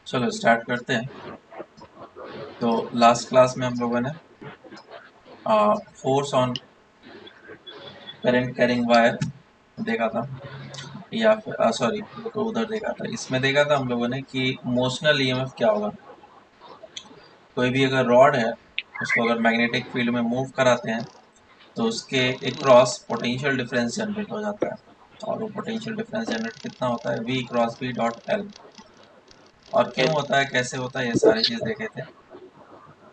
चलो स्टार्ट करते हैं। तो लास्ट क्लास में हम लोगों ने force on current carrying wire देखा था, या फिर सॉरी वो तो उधर देखा था। इसमें देखा था हम लोगों ने कि मोशनल ईएमएफ क्या होगा। कोई भी अगर रॉड है उसको अगर मैग्नेटिक फील्ड में मूव कराते हैं तो उसके क्रॉस पोटेंशियल डिफरेंस जनरेट हो जाता है। और वो पोटेंशियल डिफरेंस जनरेट कितना होता है, V cross B dot L। और क्यों होता है, कैसे होता है, ये सारी चीज़ देखे थे।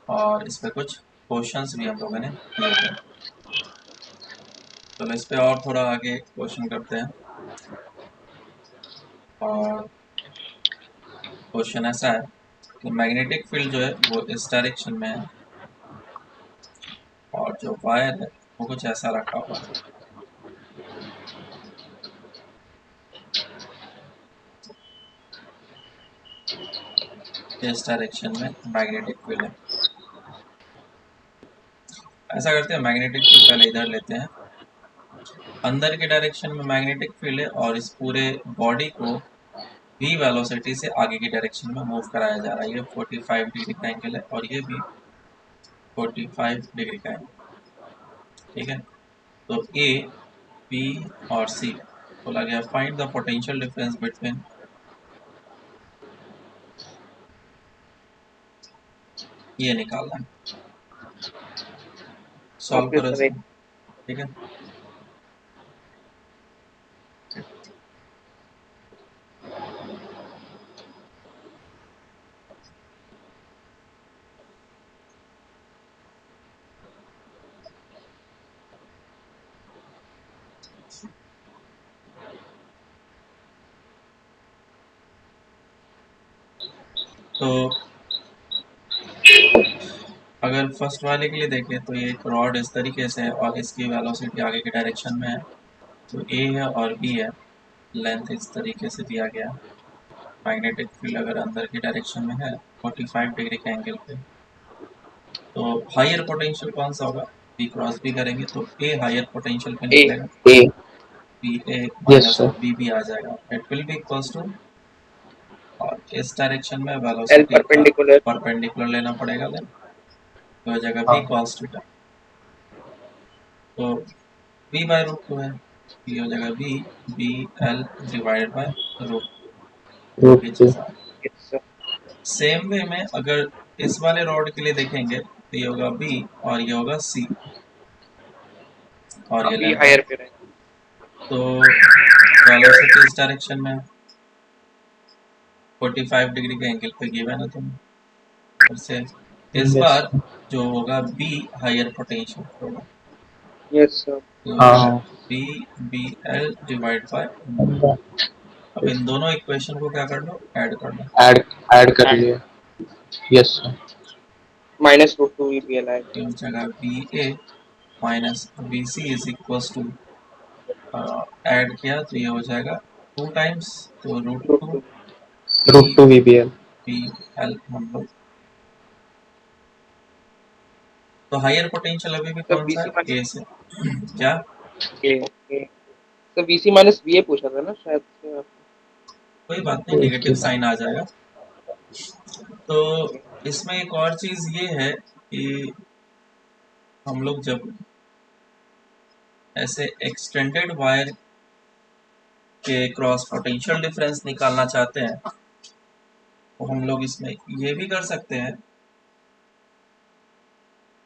और इस पे कुछ क्वेश्चंस भी हम लोगों ने किए थे। चलो इस पे और थोड़ा आगे क्वेश्चन करते हैं। और क्वेश्चन ऐसा है कि मैग्नेटिक फील्ड जो है वो इस डायरेक्शन में है और जो वायर है वो कुछ ऐसा रखा हुआ है। इस डायरेक्शन में मैग्नेटिक फील्ड है। ऐसा करते हैं, मैग्नेटिक फील्ड पहले इधर लेते हैं। अंदर के डायरेक्शन में मैग्नेटिक फील्ड है और इस पूरे बॉडी को v वेलोसिटी से आगे की डायरेक्शन में मूव कराया जा रहा है। ये 45 डिग्री का एंगल है और ये भी 45 डिग्री का एंगल। ठीक है, तो A, B और C बोला गया find the potential difference between. ये निकालना है, सॉल्व ओके करो सर। इसको। ठीक है, तो अगर फर्स्ट वाले के लिए देखें तो ये एक रॉड इस तरीके से है और इसकी वेलोसिटी आगे के डायरेक्शन में है। तो A है और B है, लेंथ इस तरीके से दिया गया है। मैग्नेटिक फील्ड अगर अंदर की डायरेक्शन में है 45 डिग्री के एंगल पे, तो हायर पोटेंशियल कौन सा होगा, B क्रॉस B करेंगे तो A हायर पोटेंशियल पे ए निकलेगा। A B A yes minus sir. B भी आ जाएगा। It will be equals to, और इस डायरेक्शन में एल वेलोसिटी का परपेंडिकुलर। परपेंडिकुलर लेना पड़ेगा, देन तो हो जाएगा v हाँ। cos थीटा। तो v बाय रूट टू है, ये हो जाएगा v b l divided by root. Root ये टू। चीज आ यस सर। सेम वे में अगर इस वाले रॉड के लिए देखेंगे तो ये होगा b और ये होगा c और ये अभी लेंथ है। हायर पे रहेंगे। तो वेलोसिटी इस डायरेक्शन में 45 डिग्री के एंगल पे गिवन है तुम्हें। फिर से इस यस बार सर। जो होगा b हायर पोटेंशियल होगा, यस सर। तो हो जाएगा हाँ। B B L divide by. अब इन दोनों इक्वेशन को क्या कर लो, ऐड कर लो। ऐड ऐड कर लिए। Yes sir. Minus root two EPL आएगा। ये हो जाएगा B A minus B C is equal to, add किया तो ये हो जाएगा 2 टाइम्स, तो root root two two. B root two VPL. B L हम लोग। तो हायर पोटेंशियल अभी भी सर कौन सा बीसी है, माइनस ए से क्या। ए। ए सर बीसी माइनस बीए पूछा था ना शायद से आपने। कोई बात नहीं, नेगेटिव साइन आ जाएगा। तो ओके। इसमें एक और चीज ये है कि हम लोग जब ऐसे एक्सटेंडेड वायर के क्रॉस पोटेंशियल डिफरेंस निकालना चाहते हैं तो हम लोग इसमें ये भी कर सकते हैं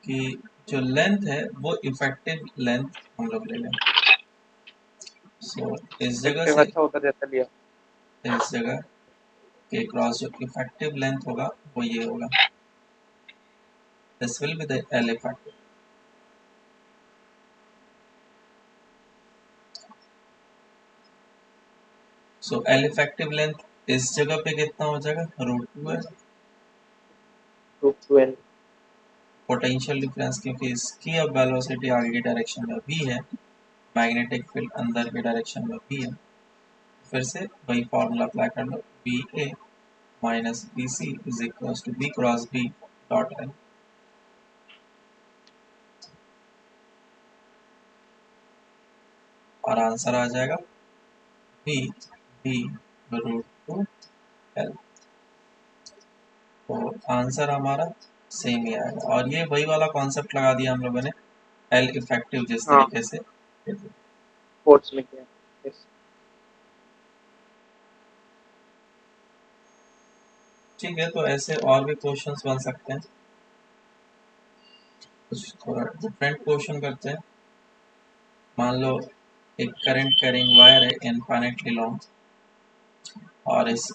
कि जो लेंथ है वो इफेक्टिव लेंथ हम लोग ले लें। सो इस जगह इफेक्टिव से अच्छा होता जैसा लिया। इस जगह के क्रॉस जो इफेक्टिव लेंथ होगा वो ये होगा, this will be the L effective. So L effective length इस जगह पे कितना हो जाएगा, रूट टू है। Root two L. Potential difference क्योंकि इसकी अब वेलोसिटी आगे की डायरेक्शन में भी है, मैग्नेटिक फील्ड अंदर की डायरेक्शन में भी है। फिर से वही फॉर्मूला अप्लाई कर लो, B A minus B C is equal to B cross B dot L. और आंसर आ जाएगा B B root two L. तो आंसर हमारा सेम ही आएगा। और ये वही वाला कॉन्सेप्ट लगा दिया हम लोगों ने, एल इफेक्टिव जिस हाँ, तरीके से। फोर्स में किया। यस। ठीक है, तो ऐसे और भी क्वेश्चंस बन सकते हैं। कुछ थोड़ा डिफरेंट क्वेश्चन करते हैं। मान लो एक करंट कैरिंग वायर है इनफाइनाइटली लॉन्ग, और इस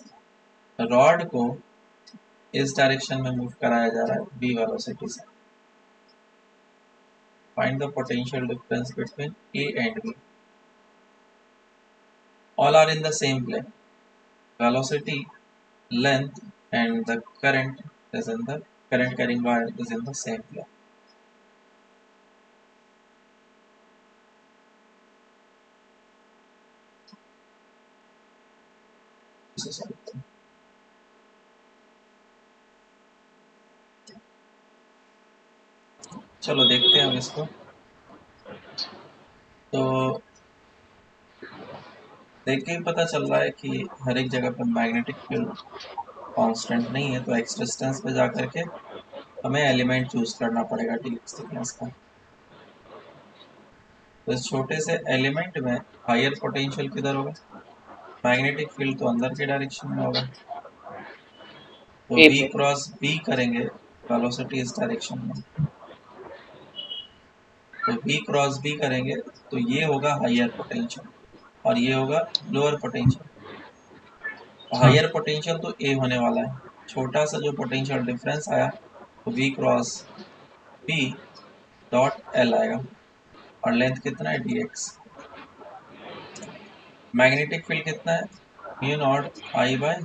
रॉड को इस डायरेक्शन में मूव कराया जा रहा है v वेलोसिटी से। Find the potential difference between a and b। All are in the same plane, velocity, length, and the current is in the current carrying wire is in the same plane. इसे solve करते हैं। चलो देखते हैं हम इसको। तो देख के ही पता चल रहा है कि हर एक जगह पर मैग्नेटिक फील्ड कांस्टेंट नहीं है, तो एक्स डिस्टेंस पे जा करके हमें एलिमेंट चूज करना पड़ेगा डी एक्स थिकनेस का। तो इस छोटे से एलिमेंट में हायर पोटेंशियल किधर होगा? मैग्नेटिक फील्ड तो अंदर के डायरेक्शन में होगा, तो ए v पे। क्रॉस b करेंगे, वेलोसिटी इस डायरेक्शन में। तो v क्रॉस b करेंगे तो ये होगा हायर पोटेंशियल और ये होगा लोअर पोटेंशियल। हाँ हायर पोटेंशियल तो a होने वाला है, छोटा सा जो पोटेंशियल डिफरेंस आया तो v cross b dot l आएगा, और लेंथ कितना है dx। मैग्नेटिक फील्ड कितना है? Mu naught I by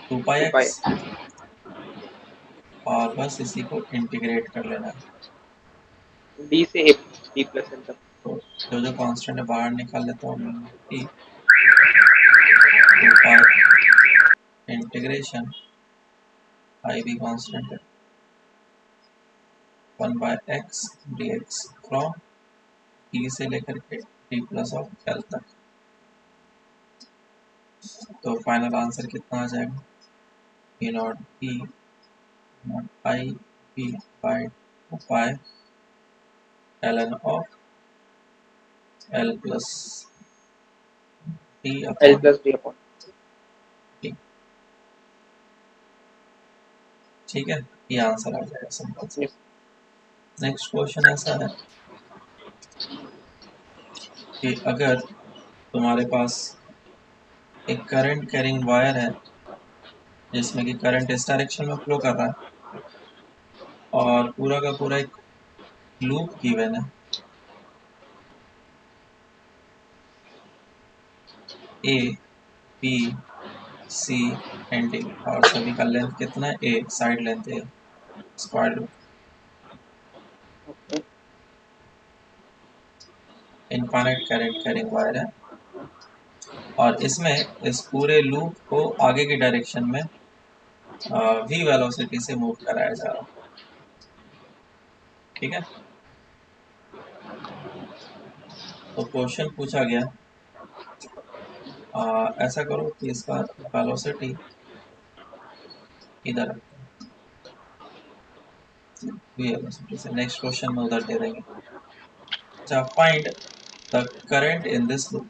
2 pi 2 pi. X, और बस इसी को इंटीग्रेट कर लेना है। डी से ए, डी प्लस एल तक। तो जो कांस्टेंट है बाहर निकाल लेता हूँ, mu t 2 pi integration I भी कांस्टेंट है 1/x dx फ्रॉम t से लेकर के t प्लस ऑफ l तक। तो फाइनल आंसर कितना आ जाएगा? e naught p naught I p by 2 pi ln of l plus t L upon plus D upon. t। ठीक है, ये आंसर आ जाएगा सिंपल सा। यस। नेक्स्ट क्वेश्चन ऐसा है कि अगर तुम्हारे पास एक करंट कैरिंग वायर है जिसमें कि करंट इस डायरेक्शन में फ्लो कर रहा है, और पूरा का पूरा एक लूप गिवन है, A B C and D, और सभी का लेंथ कितना है? A, side length A, square loop. Okay. Infinite current carrying wire है, और इसमें इस पूरे लूप को आगे की डायरेक्शन में v वेलोसिटी से मूव कराया जा रहा है। ठीक है, तो क्वेश्चन पूछा गया ऐसा करो कि इसका वेलोसिटी इधर रखते हैं, v वेलोसिटी से। नेक्स्ट क्वेश्चन में उधर दे देंगे। अच्छा, find the current in this loop.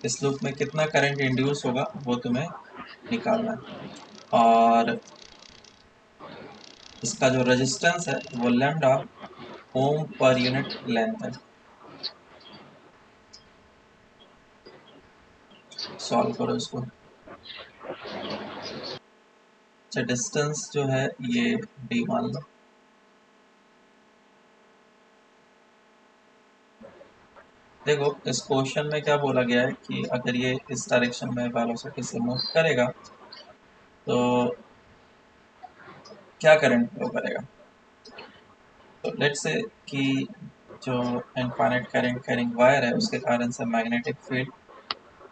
इस लूप में कितना करंट इंड्यूस होगा वो तुम्हें निकालना है, और इसका जो रेजिस्टेंस है वो लैम्डा ओम पर यूनिट लेंथ है। सॉल्व करो इसको। अच्छा, डिस्टेंस जो है ये d मान लो। देखो, इस क्वेश्चन में क्या बोला गया है कि अगर ये इस डायरेक्शन में वेलोसिटी से मूव करेगा तो क्या करंट फ्लो करेगा। तो लेट्स से कि जो इनफाइनाइट करंट कैरिंग वायर है उसके कारण से मैग्नेटिक फील्ड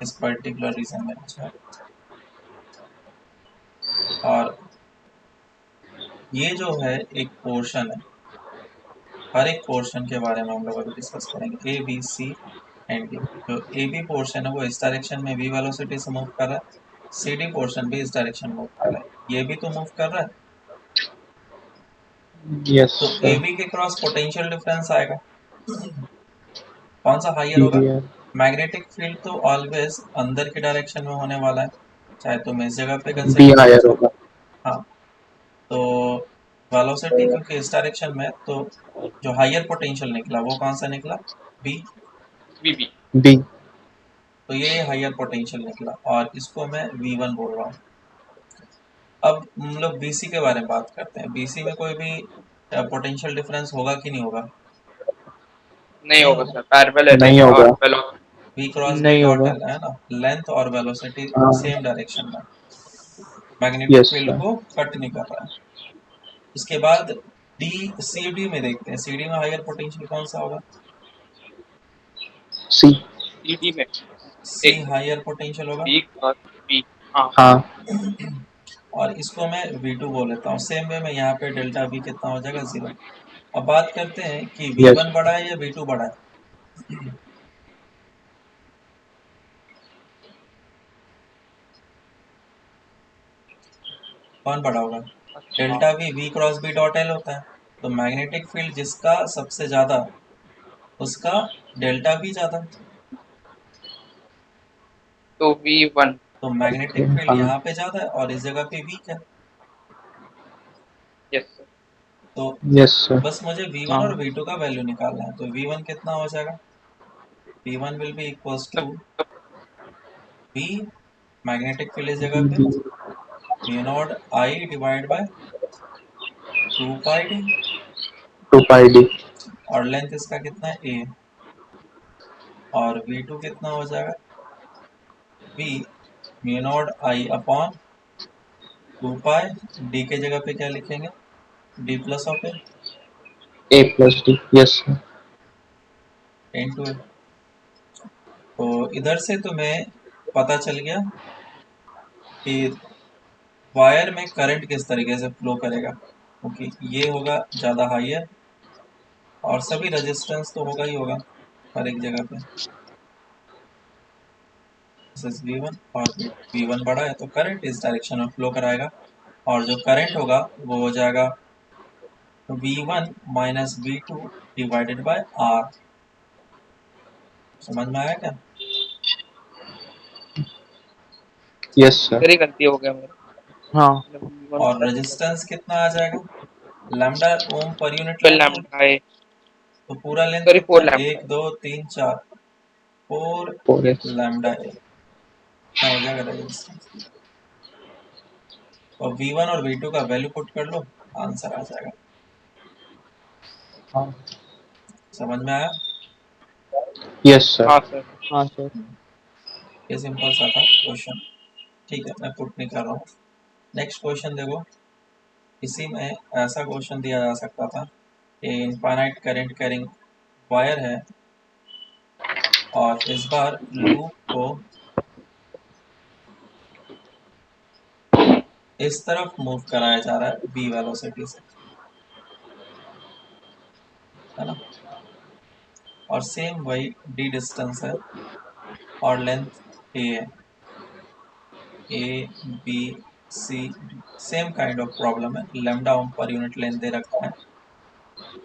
इस पर्टिकुलर रीजन में है, और ये जो है एक पोर्शन है हर एक पोर्शन के बारे में हम लोग अभी डिस्कस करेंगे, A B C and D. जो ए बी पोर्शन है वो इस डायरेक्शन में v वेलोसिटी से मूव कर रहा है, सी डी पोर्शन भी इस डायरेक्शन में मूव कर रहा है, ये भी तो मूव कर रहा है। यस तो ए सर। बी के क्रॉस पोटेंशियल डिफरेंस आएगा, कौन सा हाइयर होगा? ये मैग्नेटिक फील्ड तो ऑलवेज अंदर की डायरेक्शन में होने वाला है, चाहे तुम इस जगह पे बी कंसिडर करो हायर चाहे, होगा। हाँ। तो वेलोसिटी क्योंकि इस डायरेक्शन में, तो जो हाइयर पोटेंशियल निकला वो कौन सा निकला? बी। VB। बी। तो ये हाइयर पोटेंशियल निकला और इसको मैं V1 बोल रहा हूँ। अब हम लोग BC के बारे में बात करते हैं। BC में कोई भी पोटेंशियल डिफरेंस होगा कि नहीं होगा? नहीं नहीं होगा होगा। सर, पैरेलल है नहीं लेंथ और होगा। वेलोसिटी। V क्रॉस B नहीं डॉट होगा। L है ना, लेंथ और वेलोसिटी हाँ। सेम डायरेक्शन में, मैग्नेटिक यस फील्ड सर। को कट नहीं कर रहा है। इसके बाद डी सी डी में देखते हैं, CD में हाइयर पोटेंशियल कौन सा होगा? सी। CD में C एक हाइयर पोटेंशियल होगा। B cross B। हाँ। हाँ। और इसको मैं V2 बोल लेता हूँ। सेम वे में यहाँ पे डेल्टा V कितना हो जाएगा? 0। अब बात करते हैं कि यस। V1 बड़ा है या V2 बड़ा है? कौन बड़ा होगा? अच्छा, delta V cross B dot L होता है। तो मैग्नेटिक फील्ड जिसका सबसे ज्यादा, उसका डेल्टा V ज्यादा। तो V1। तो मैग्नेटिक फील्ड हाँ। यहाँ पे ज्यादा है और इस जगह पे वीक है। Yes sir. तो यस सर। बस मुझे V1 हाँ। और V2 का वैल्यू निकालना है। तो V1 कितना हो जाएगा? V1 will be equals to V, magnetic field इस जगह पे mu naught I divide by 2 pi D, 2 pi D. और लेंथ इसका कितना है? A। और V2 कितना हो जाएगा? V mu naught I upon 2 pi, D के जगह पे क्या लिखेंगे? D plus of A plus D. Yes sir. A into A। तो इधर से तुम्हें पता चल गया कि वायर में करंट किस तरीके से फ्लो करेगा, क्योंकि ये होगा ज़्यादा हाइयर और सभी रेजिस्टेंस तो होगा ही होगा हर एक जगह पे। V1 और V1 बड़ा है तो करंट इस डायरेक्शन में फ्लो कराएगा, और जो करंट होगा वो हो जाएगा V1 minus V2 divided by R। समझ में आया क्या? Yes sir. इधर ही गलती हो गया मेरा। हाँ। V1 और बड़ा था। रेजिस्टेंस कितना आ जाएगा? लैम्डा ओम पर यूनिट फिर लेंथ है, लैम्डा है। तो पूरा लेंथ सॉरी, कितना 4 है? लैम्डा एक है। दो तीन चार, 4 4 यस। लैम्डा ए, इतना हो जाएगा रेजिस्टेंस। और V1 और V2 का वैल्यू पुट कर लो, आंसर आ जाएगा। हाँ। समझ में आया? Yes sir. हाँ सर। हाँ सर। ये सिंपल सा था क्वेश्चन। ठीक है, मैं पुट नहीं कर रहा हूँ। नेक्स्ट क्वेश्चन देखो। इसी में ऐसा क्वेश्चन दिया जा सकता था कि इनफाइनाइट करंट कैरिंग वायर है और इस बार लूप को इस तरफ मूव कराया जा रहा है v वेलोसिटी से, है ना। और सेम वही d डिस्टेंस है और लेंथ a है, a b c d same kind of problem है, लैम्डा ओम पर यूनिट लेंथ दे रखा है।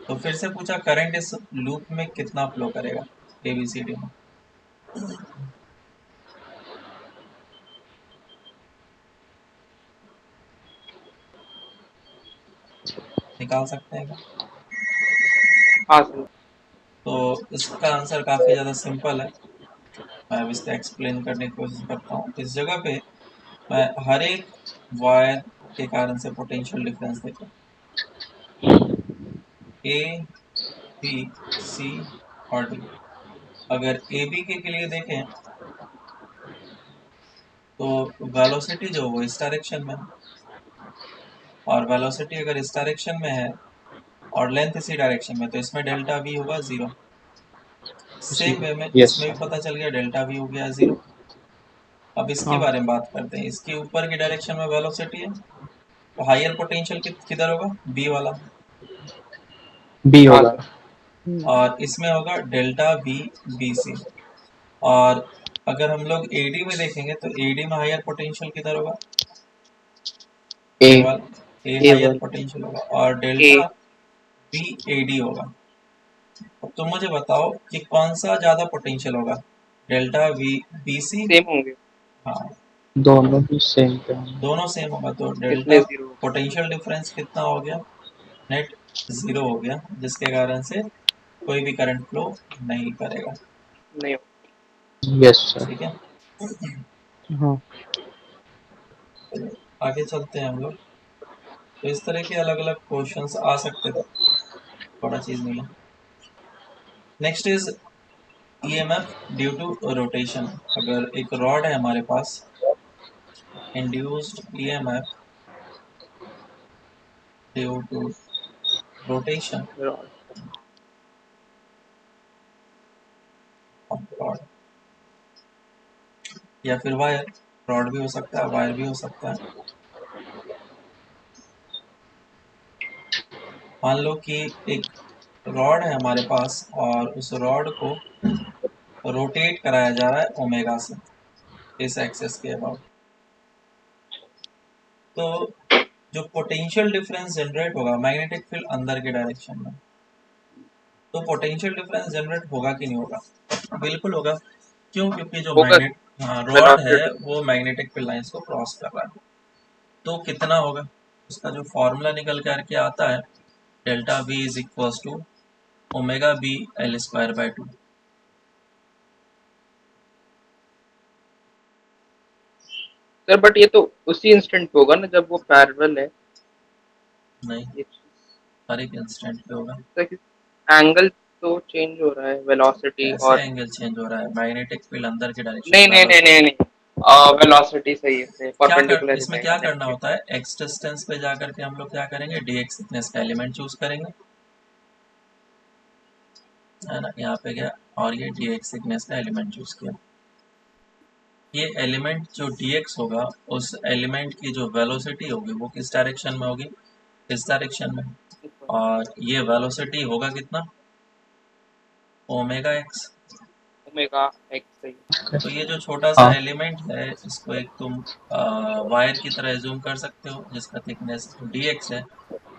तो फिर से पूछा करंट इस लूप में कितना फ्लो करेगा ABCD में। निकाल सकते हैं क्या? हाँ सर। तो इसका आंसर काफ़ी ज़्यादा सिंपल है। मैं अब इसको एक्सप्लेन करने की कोशिश करता हूँ। इस जगह पे मैं हर एक वायर के कारण से पोटेंशियल डिफरेंस देखो, ए बी सी और डी। अगर ए बी के लिए देखें तो वेलोसिटी जो वो इस डायरेक्शन में है, और वेलोसिटी अगर इस डायरेक्शन में है और लेंथ इसी डायरेक्शन में, तो इसमें डेल्टा वी होगा 0। सेम वे में यस इसमें भी सर। पता चल गया डेल्टा वी हो गया 0। अब इसके हाँ। बारे में बात करते हैं। इसके ऊपर की डायरेक्शन में वेलोसिटी है, तो हायर पोटेंशियल किधर होगा? बी वाला। बी हाँ होगा। सर। और इसमें होगा डेल्टा वी बी सी। और अगर हम लोग एडी में देखेंगे तो एडी में हायर पोटेंशियल किधर होगा? ए ए वाला ए हायर A1 पोटेंशियल होगा और ए डेल्टा बी एडी होगा। अब तुम मुझे बताओ कि कौन सा ज्यादा पोटेंशियल होगा, delta V B C? Same होंगे, हाँ, दोनों ही सेम पे होंगे। दोनों सेम होगा तो डेल्टा इसलिए 0 होगा। पोटेंशियल डिफरेंस कितना हो गया? नेट जीरो हो गया, जिसके कारण से कोई भी करंट फ्लो नहीं करेगा। नहीं यस सर। ठीक है, हाँ तो आगे चलते हैं हम लोग। तो इस तरह के अलग अलग क्वेश्चंस आ सकते थे, बड़ा चीज नहीं है। Next is EMF due to rotation. अगर एक रॉड है हमारे पास, induced EMF due to rotation होगा। ऑफ रॉड, या फिर वायर, रॉड भी हो सकता है वायर भी हो सकता है। मान लो कि एक रॉड है हमारे पास और उस रॉड को रोटेट कराया जा रहा है ओमेगा से, इस एक्सेस के अबाउट। तो जो पोटेंशियल डिफरेंस जनरेट होगा मैग्नेटिक फील्ड अंदर के डायरेक्शन में, तो पोटेंशियल डिफरेंस जनरेट होगा कि नहीं होगा? बिल्कुल होगा। क्यों? क्योंकि जो होगा मैग्नेट रॉड है वेलोसिटी। वो मैग्नेटिक फील्ड लाइंस को क्रॉस कर रहा है। तो कितना होगा? उसका जो फॉर्मूला निकल करके आता है, delta V is equal to omega B L square by 2। Sir but ये तो उसी इंस्टेंट पे होगा ना जब वो पैरेलल है नहीं, ये चीज। हर एक इंस्टेंट पे होगा। एंगल तो चेंज हो रहा है वेलोसिटी कैसे और एंगल चेंज हो रहा है? मैग्नेटिक फील्ड अंदर के डायरेक्शन नहीं में नहीं नहीं नहीं नहीं वेलोसिटी सही है, क्या कर, परपेंडिकुलर ही इसमें रहेगा क्या करना नेगेटिव। होता है, एक्स डिस्टेंस पे जा करके हम लोग क्या करेंगे, डीएक्स थिकनेस का एलिमेंट चूज करेंगे, है ना? यहाँ पे गया और ये डीएक्स थिकनेस का एलिमेंट चूज किया। ये एलिमेंट जो dx होगा, उस एलिमेंट की जो वेलोसिटी होगी वो किस डायरेक्शन में होगी? इस डायरेक्शन में। और ये वेलोसिटी होगा कितना? Omega x. ओमेगा एक्स सही। तो ये जो छोटा सा हाँ एलिमेंट है, इसको एक तुम वायर की तरह एज्यूम कर सकते हो, जिसका थिकनेस dx है,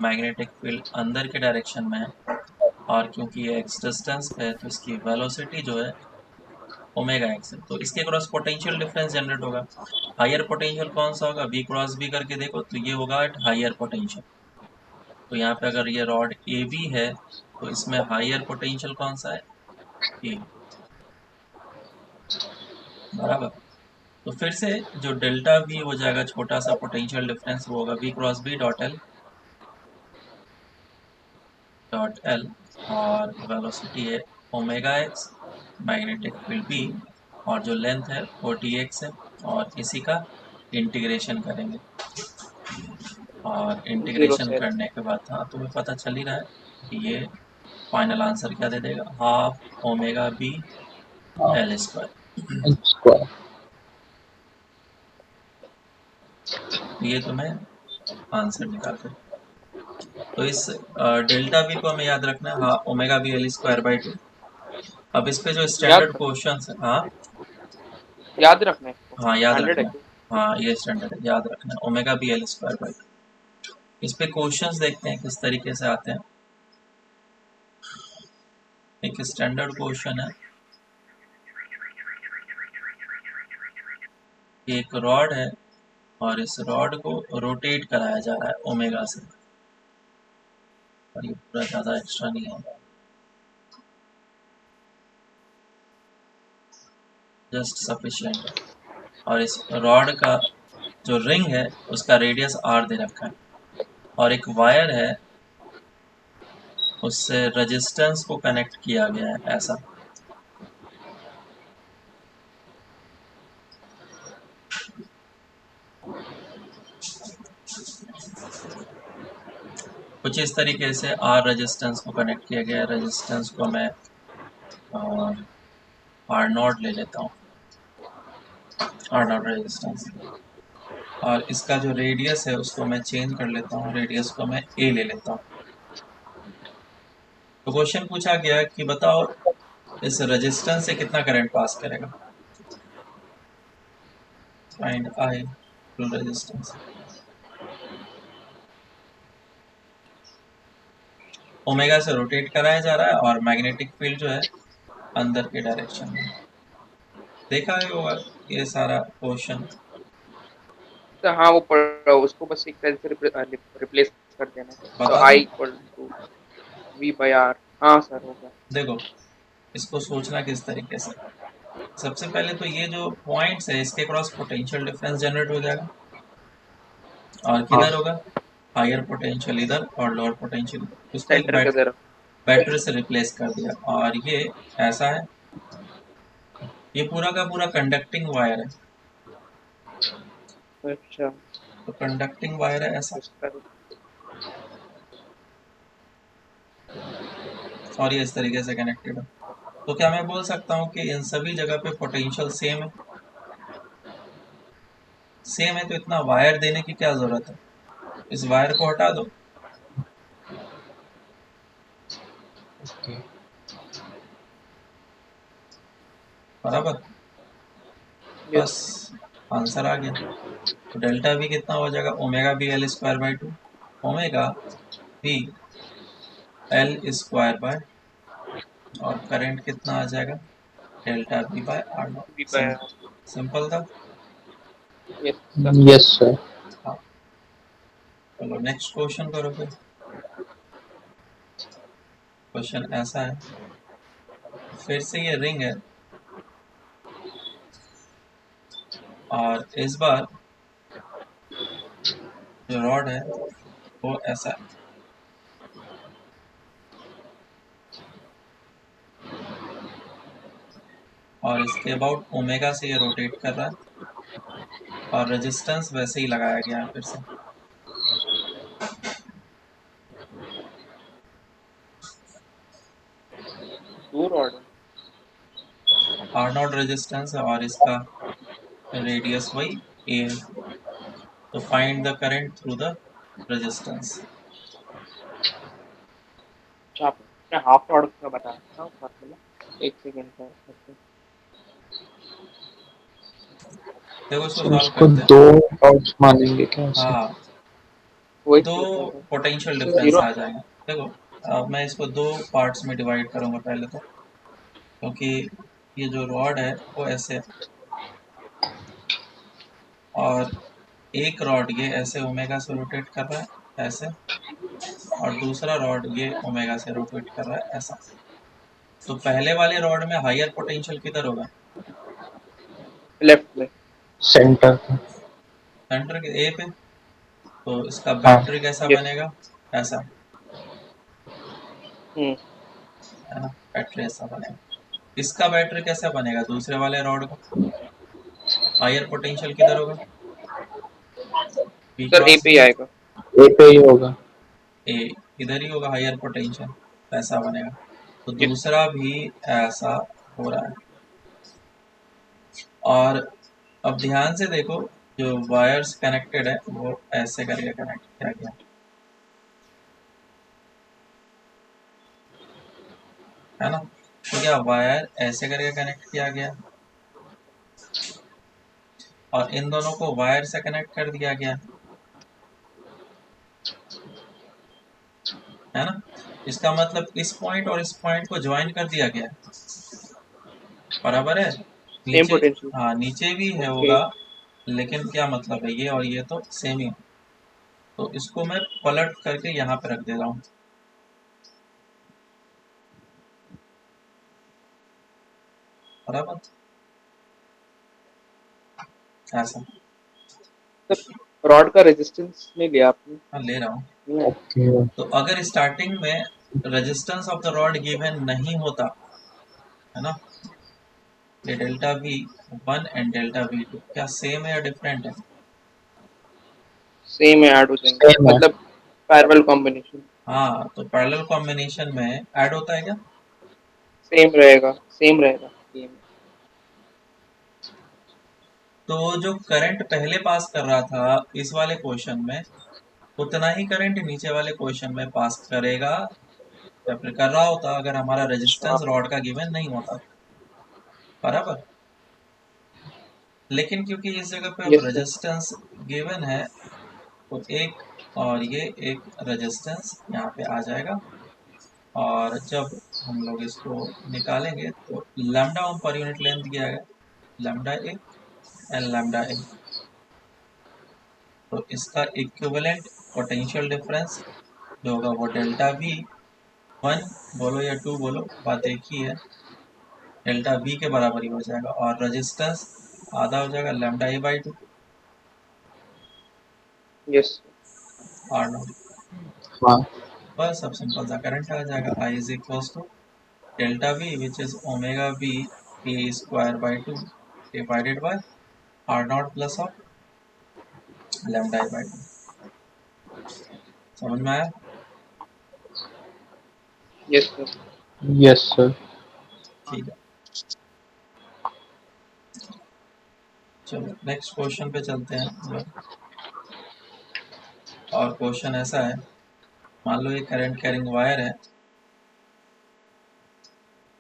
मैग्नेटिक फील्ड अंदर के डायरेक्शन में है, और क्योंकि ये एक्स डिस्टेंस पे है तो इसकी वेलोसिटी जो है ओमेगा एक्स है। तो इसके क्रॉस पोटेंशियल डिफरेंस जनरेट होगा। हायर पोटेंशियल कौन सा होगा? वी क्रॉस बी करके देखो तो ये होगा एट हायर पोटेंशियल। तो यहाँ पे अगर ये रॉड ए बी है तो इसमें हायर पोटेंशियल कौन सा है? ए। बराबर। तो फिर से जो डेल्टा वी हो जाएगा, छोटा सा पोटेंशियल डिफरेंस, वो होगा V cross B dot L, और वेलोसिटी है omega X, magnetic field B, और जो लेंथ है वो डी एक्स है। और इसी का इंटीग्रेशन करेंगे, और जीरो इंटीग्रेशन से करने के बाद हाँ तुम्हें पता चल ही रहा है कि ये फाइनल आंसर क्या दे देगा, half omega B L square. Square. ये तुम्हें आंसर निकाल कर। तो इस डेल्टा बी को हमें याद रखना है, हाँ omega B L square by 2। अब इस पे जो याद स्टैंडर्ड क्वेश्चन है, हाँ याद रखना है इसको। हाँ याद 100 है रखना है, क्यों? हाँ ये स्टैंडर्ड है, याद रखना है omega B L square by 2। इस पे क्वेश्चंस देखते हैं किस तरीके से आते हैं। एक स्टैंडर्ड क्वेश्चन है, एक रॉड है और इस रॉड को रोटेट कराया जा रहा है ओमेगा से, और ये पूरा ज़्यादा एक्स्ट्रा नहीं है, जस्ट सफिशिएंट है। और इस रॉड का जो रिंग है उसका रेडियस आर दे रखा है, और एक वायर है उससे रेजिस्टेंस को कनेक्ट किया गया है ऐसा। कुछ इस तरीके से आर रेजिस्टेंस को कनेक्ट किया गया है। रेजिस्टेंस को मैं आर नॉट ले लेता हूँ, आर नॉट रेजिस्टेंस। और इसका जो रेडियस है उसको मैं चेंज कर लेता हूँ, रेडियस को मैं ए ले लेता हूँ। तो क्वेश्चन पूछा गया कि बताओ इस रेजिस्टेंस से कितना करंट पास करेगा। Find I through resistance. Omega से रोटेट कराया जा रहा है और मैग्नेटिक फील्ड जो है अंदर के डायरेक्शन में। देखा है होगा ये सारा क्वेश्चन। तो हाँ वो उसको बस एक तरह से रिप्लेस कर देना। तो बता आई दो। Equal to V by R. हाँ सर हो गया। देखो इसको सोचना किस तरीके से। सबसे पहले तो ये जो पॉइंट्स है इसके क्रॉस पोटेंशियल डिफरेंस जनरेट हो जाएगा और हाँ किधर होगा हायर पोटेंशियल इधर और लोअर पोटेंशियल इधर। उसको एक सेंटर के तरफ। बैटरी से रिप्लेस कर दिया और ये ऐसा है। ये पूरा का पूरा कंडक्टिंग वायर है। अच्छा तो कंडक्टिंग वायर है ऐसा इसका और ये इस तरीके से कनेक्टेड है। तो क्या मैं बोल सकता हूँ कि इन सभी जगह पे पोटेंशियल सेम है। सेम है तो इतना वायर देने की क्या जरूरत है। इस वायर को हटा दो। ओके बराबर। यस। बस आंसर आ गया। तो डेल्टा वी कितना हो जाएगा omega B L square by two. Omega B L square by और करंट कितना आ जाएगा delta B by R V naught. By R. Simple था। Yes sir. Yes sir. हाँ चलो नेक्स्ट क्वेश्चन करो फिर। क्वेश्चन ऐसा है फिर से ये रिंग है और इस बार जो रॉड है वो ऐसा है और इसके अबाउट ओमेगा से ये रोटेट कर रहा है और रेजिस्टेंस वैसे ही लगाया गया है फिर से। दूर ऑर्डर। आर नॉट रेजिस्टेंस है और इसका रेडियस वही ए है। तो find the current through the resistance. अच्छा आपने हाफ ऑर्डर का बताया था फॉर्मूला। एक सेकेंड का okay। देखो इसको सर सॉल्व उसको करते हैं। दो डॉट्स मानेंगे क्या ऐसे? हाँ वही दो पूछ रहा था। पोटेंशियल तो डिफरेंस जीरो। आ जाएंगे। देखो मैं इसको दो पार्ट्स में डिवाइड करूंगा पहले तो क्योंकि ये जो रॉड है वो ऐसे है और एक रॉड ये ऐसे ओमेगा से रोटेट कर रहा है ऐसे और दूसरा रॉड ये ओमेगा से रोटेट कर रहा है ऐसा। तो पहले वाले रॉड में हायर पोटेंशियल किधर होगा लेफ्ट में। सेंटर का। सेंटर के ए पे। तो इसका हाँ बैटरी कैसा यस। बनेगा ऐसा हम्म। है ना। बैटरी ऐसा बनेगा। इसका बैटरी कैसा बनेगा दूसरे वाले रॉड का हायर पोटेंशियल किधर होगा बी सर ए क्रॉस पे ही बी। आएगा। ए पे ही होगा। ए इधर ही होगा हायर पोटेंशियल ऐसा बनेगा। तो यस। दूसरा भी ऐसा हो रहा है और अब ध्यान से देखो जो वायर्स कनेक्टेड है वो ऐसे करके कनेक्ट किया गया है ना। तो क्या वायर ऐसे करके कनेक्ट किया गया और इन दोनों को वायर से कनेक्ट कर दिया गया है ना। इसका मतलब इस पॉइंट और इस पॉइंट को ज्वाइन कर दिया गया है। बराबर है। सेम नीचे पोटेंशियल। हाँ नीचे भी है ओके। होगा लेकिन क्या मतलब है ये और ये तो सेम ही है। तो इसको मैं पलट करके यहाँ पे रख दे रहा हूँ बराबर ऐसा। सर रॉड का रेजिस्टेंस नहीं लिया आपने। हाँ ले रहा हूँ। नहीं है। ओके तो अगर स्टार्टिंग में resistance of the rod given नहीं होता है ना ये delta V one and delta V two क्या सेम है या डिफरेंट है। सेम है ऐड हो जाएंगे सेम है। मतलब पैरेलल कॉम्बिनेशन। हाँ तो पैरेलल कॉम्बिनेशन में ऐड होता है क्या। सेम रहेगा सेम रहेगा सेम। तो जो करंट पहले पास कर रहा था इस वाले क्वेश्चन में उतना ही करंट नीचे वाले क्वेश्चन में पास करेगा या फिर कर रहा होता अगर हमारा रेजिस्टेंस रॉड का गिवन नहीं होता, बराबर। लेकिन क्योंकि इस जगह पे अब यस सर। रेजिस्टेंस गिवन है, तो एक और ये एक रेजिस्टेंस यहाँ पे आ जाएगा, और जब हम लोग इसको निकालेंगे तो लैम्डा ओम पर यूनिट लेंथ दिया है, लैम्डा ए एंड लैम्डा ए। तो इसका इक्विवेलेंट पोटेंशियल डिफरेंस जो होगा वो डेल्टा वी, 1 बोलो या 2 बोलो, बात एक ही है, डेल्टा वी के बराबर ही हो जाएगा, और रेजिस्टेंस आधा हो जाएगा lambda A by 2 yes R naught. हाँ। बस अब सिंपल सा करंट आ जाएगा, I is equal to delta V which is omega V A square by 2 divided by R naught plus of lambda A by 2। समझ में आया? Yes sir. Yes sir. ठीक है, चलो नेक्स्ट क्वेश्चन पे चलते हैं हम लोग। और क्वेश्चन ऐसा है, मान लो ये करंट कैरिंग वायर है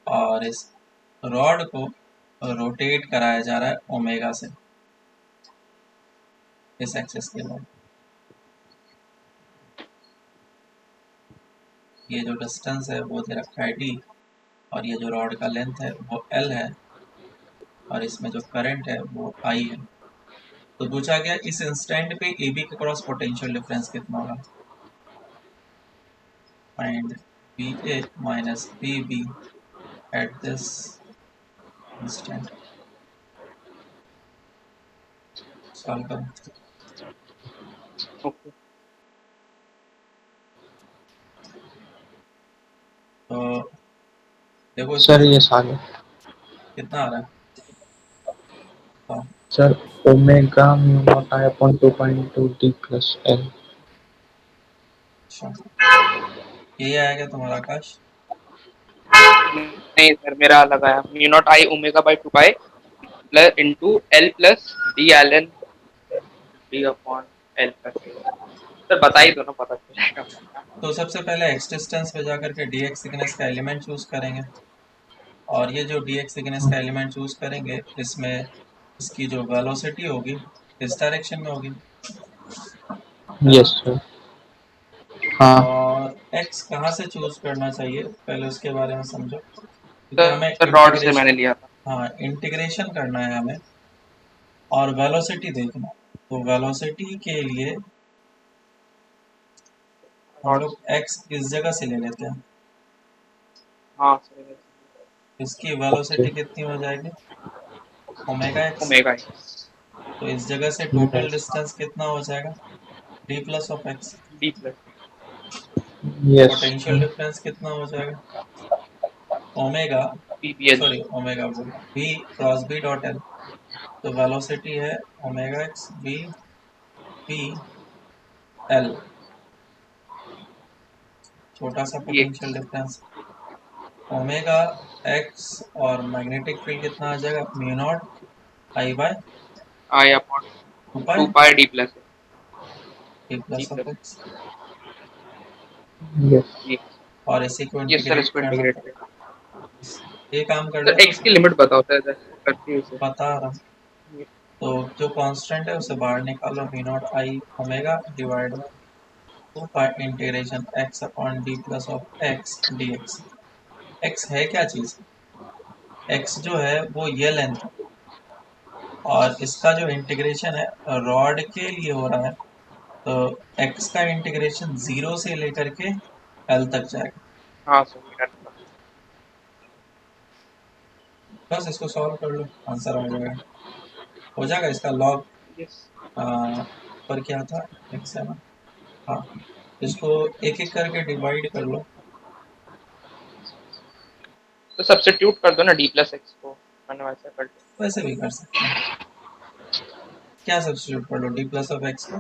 और इस रॉड को रोटेट कराया जा रहा है ओमेगा से, इस एक्सिस के बाद। ये जो डिस्टेंस है वो दे रखा है d, और ये जो रॉड का लेंथ है वो l है, और इसमें जो करंट है वो I है। तो पूछा गया इस इंस्टेंट पे AB के क्रॉस पोटेंशियल डिफरेंस कितना होगा। Find BA minus BB at this instant. Solve करो। ओके। तो देखो सर इसमें ये सारे कितना आ रहा है, तो सर ओमेगा म्यू नॉट आई अपॉन 2.2 डी प्लस एल। अच्छा ये आएगा तुम्हारा आकाश। नहीं सर, मेरा अलग आया, mu naught I omega by 2 pi plus into L plus D L N D upon L plus. Sir बता ही दो ना, पता चल जाएगा। तो सबसे पहले एक्स डिस्टेंस पे जाकर के डी एक्स थिकनेस का एलिमेंट चूज करेंगे, और ये जो डी एक्स थिकनेस का एलिमेंट चूज करेंगे इसमें इसकी जो वेलोसिटी होगी इस डायरेक्शन में होगी, है ना। Yes sir. हाँ। और एक्स कहाँ से चूज करना चाहिए पहले उसके बारे में समझो, क्योंकि हमें सर रॉड से मैंने इंटीग्रेशन, लिया था। हाँ इंटीग्रेशन करना है हमें, और वेलोसिटी देखना। तो वेलोसिटी के लिए हम रॉड लोग से। एक्स इस जगह से ले लेते हैं, हाँ सर। इसकी ओके। वेलोसिटी कितनी हो जाएगी, ओमेगा एक्स। ओमेगा एक्स तो इस जगह से टोटल यस। डिस्टेंस कितना हो जाएगा, D plus of X. D plus yes potential sir. Difference कितना हो जाएगा, omega, P B L. Sorry omega बोला, v cross b dot l। तो वेलोसिटी है omega X v p l, छोटा सा D potential X difference. Omega X और magnetic field कितना आ जाएगा, mu naught I by I upon 2 2 pi pi D plus D D plus of plus X, yes. ये। और इसी को ये सर इंटीग्रेट इसको करना इंटीग्रेट पड़ेगा। कर। ये काम कर सर लेना, एक्स की लिमिट बताओ सर, करती है इसे। बता रहा हूँ। तो जो कांस्टेंट है उसे बाहर निकालो, mu naught I omega divide by 2 pi integration x upon D plus of X D x. X है क्या चीज, एक्स जो है वो ये लेंथ है, और इसका जो इंटीग्रेशन है रॉड के लिए हो रहा है, तो एक्स का इंटीग्रेशन 0 से लेकर के एल तक जाएगा। हाँ सर मिनट का। बस इसको सॉल्व कर लो, आंसर आ जाएगा, हो जाएगा इसका लॉग। यस। पर क्या था, एक्स है ना, हाँ इसको एक एक करके डिवाइड कर लो। तो सब्स्टिट्यूट कर दो ना डी प्लस एक्स को, मैंने वैसा कर दिया। वैसे भी कर सकते हैं, क्या सब्स्टिट्यूट कर लो, डी प्लस ऑफ एक्स को,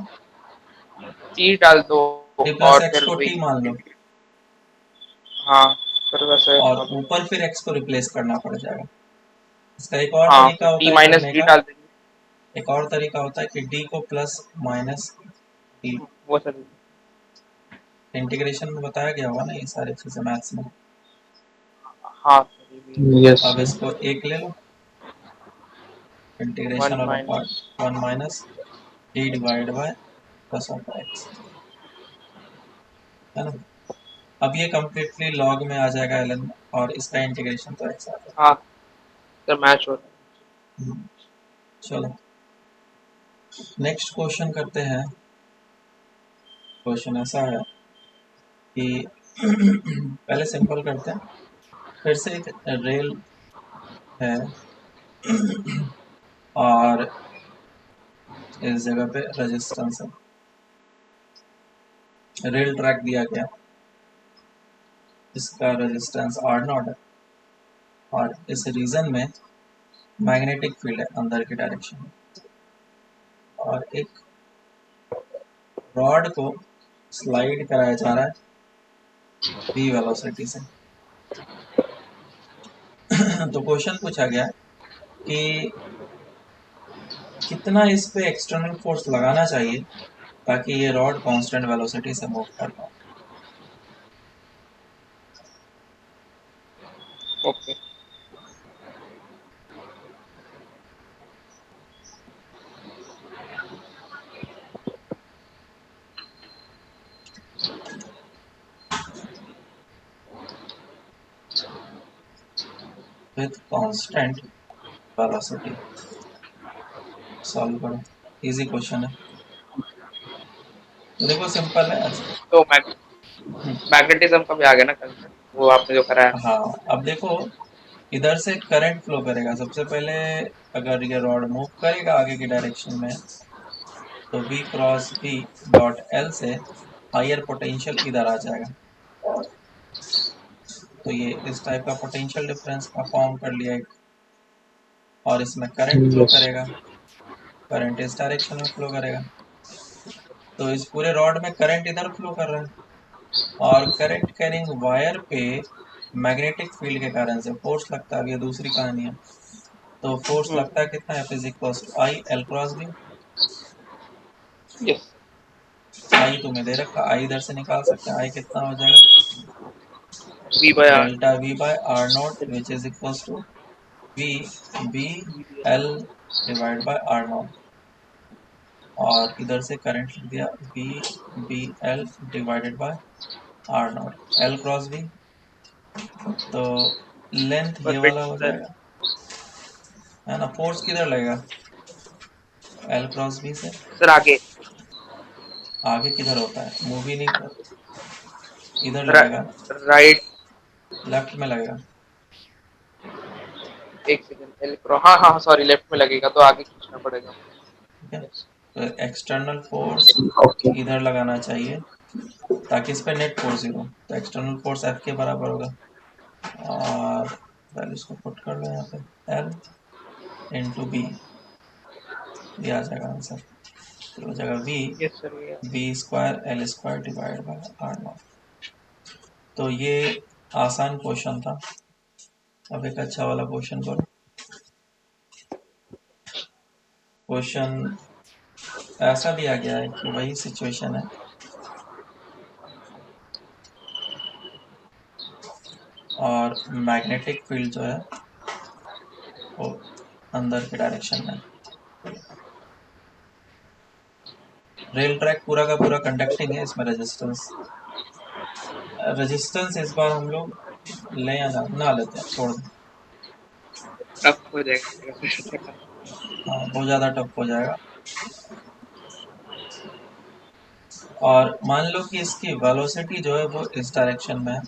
टी डाल दो डी प्लस और एक्स फिर को वही टी मान लो, हाँ फिर वैसे और कर दो। ऊपर फिर एक्स को रिप्लेस करना पड़ जाएगा। इसका एक और हाँ तरीका फिर होता टी है माइनस करने डी का, डाल देंगे। एक और तरीका होता है कि डी को प्लस माइनस डी, वो सर इंटीग्रेशन में बताया गया होगा ना ये सारी चीजें मैथ्स में। हाँ सर, ये भी Yes, अब sir. इसको एक ले लो, इंटीग्रेशन 1 वाला minus part 1 minus D divide by plus of x, है ना। अब ये कम्प्लीटली log में आ जाएगा ln में, और इसका इंटीग्रेशन तो x आ जाएगा। हाँ सर, मैच हो रहा है। चलो नेक्स्ट क्वेश्चन करते हैं। क्वेश्चन ऐसा है कि पहले सिंपल करते हैं, फिर से एक रेल है और इस जगह पे रेजिस्टेंस है, रेल ट्रैक दिया गया, इसका रेजिस्टेंस R0 है और इस रीजन में मैग्नेटिक फील्ड है अंदर की डायरेक्शन में, और एक रॉड को स्लाइड कराया जा रहा है v वेलोसिटी से। तो क्वेश्चन पूछा गया कि कितना इस पे एक्सटर्नल फोर्स लगाना चाहिए ताकि ये रॉड कांस्टेंट वेलोसिटी से मूव कर पाए। Okay, with constant velocity, solve करो, इजी क्वेश्चन है। तो देखो सिंपल है। तो मैग्नेटिज्म का भी आ गया ना कंसेप्ट, वो आपने जो कराया। हाँ अब देखो इधर से करंट फ्लो करेगा, सबसे पहले अगर ये रॉड मूव करेगा आगे की डायरेक्शन में तो V cross B dot L से हायर पोटेंशियल इधर आ जाएगा, तो ये इस टाइप का पोटेंशियल डिफरेंस का फॉर्म कर लिया एक, और इसमें करंट फ्लो Yes. करेगा, करंट इस डायरेक्शन में फ्लो करेगा, तो इस पूरे रॉड में करंट इधर फ्लो कर रहा है, और करंट कैरिंग वायर पे मैग्नेटिक फील्ड के कारण से फोर्स लगता है। अब ये दूसरी कहानी है, तो फोर्स लगता है कितना है, physical I L cross B. Yes, I तुम्हें दे रखा, आई इधर से निकाल सकते हैं, आई कितना हो जाएगा, V by R, delta V by R naught which is equal to V B L divide by R naught, और इधर से करंट लिख दिया V B L divided by R naught, L cross B, तो लेंथ ये perfect वाला हो sir. जाएगा, है ना। फोर्स किधर लगेगा, एल क्रॉस बी से, सर आगे, आगे किधर होता है, मूव ही नहीं कर, इधर लगेगा ना, राइट, लेफ्ट में लगेगा, एक सेकंड, एल क्रॉस, हाँ हाँ सॉरी, लेफ्ट में लगेगा तो आगे खींचना पड़ेगा। ठीक है। यस, तो एक्सटर्नल फोर्स Okay. इधर लगाना चाहिए ताकि इस पे नेट फोर्स जीरो, तो एक्सटर्नल फोर्स एफ के बराबर होगा, और वैल्यूज को पुट कर लो यहाँ पे, एल इंटू बी, ये आ जाएगा आंसर, तो हो जाएगा वी यस सर, ये B square L square divide by R naught. तो ये आसान क्वेश्चन था। अब एक अच्छा वाला क्वेश्चन करो। क्वेश्चन ऐसा दिया गया है कि वही सिचुएशन है, और मैग्नेटिक फील्ड जो है वो अंदर के डायरेक्शन में, रेल ट्रैक पूरा का पूरा कंडक्टिंग है, इसमें रेजिस्टेंस, रेजिस्टेंस इस बार हम लोग ले या ना लेते हैं, छोड़ दें, टफ हो जाएगा सर। हाँ बहुत ज़्यादा टफ हो जाएगा। और मान लो कि इसकी वेलोसिटी जो है वो इस डायरेक्शन में है,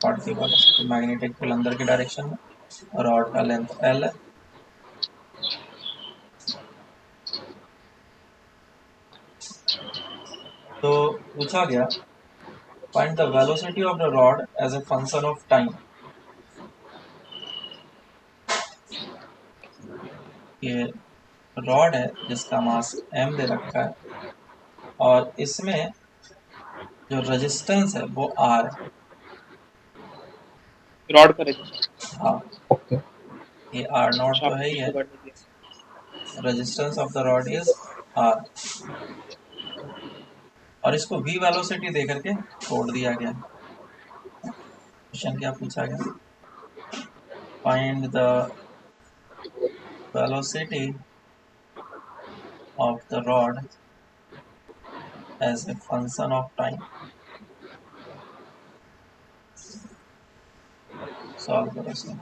रॉड की वेलोसिटी, मैग्नेटिक फील्ड अंदर की डायरेक्शन में, रॉड का लेंथ एल है, तो पूछा गया find the velocity of the rod as a function of time. ये रॉड है जिसका मास m दे रखा है, और इसमें जो रेजिस्टेंस है वो r है। रॉड का रेजिस्टेंस, हाँ Okay. ये आर नॉट अच्छा तो है आपने ही एक है, तो वर्ड नहीं दिया। Resistance of the rod is R. और इसको v वेलोसिटी दे करके छोड़ दिया गया। क्वेश्चन क्या पूछा गया? Find the velocity of the rod as a function of time। Solve करो इसको।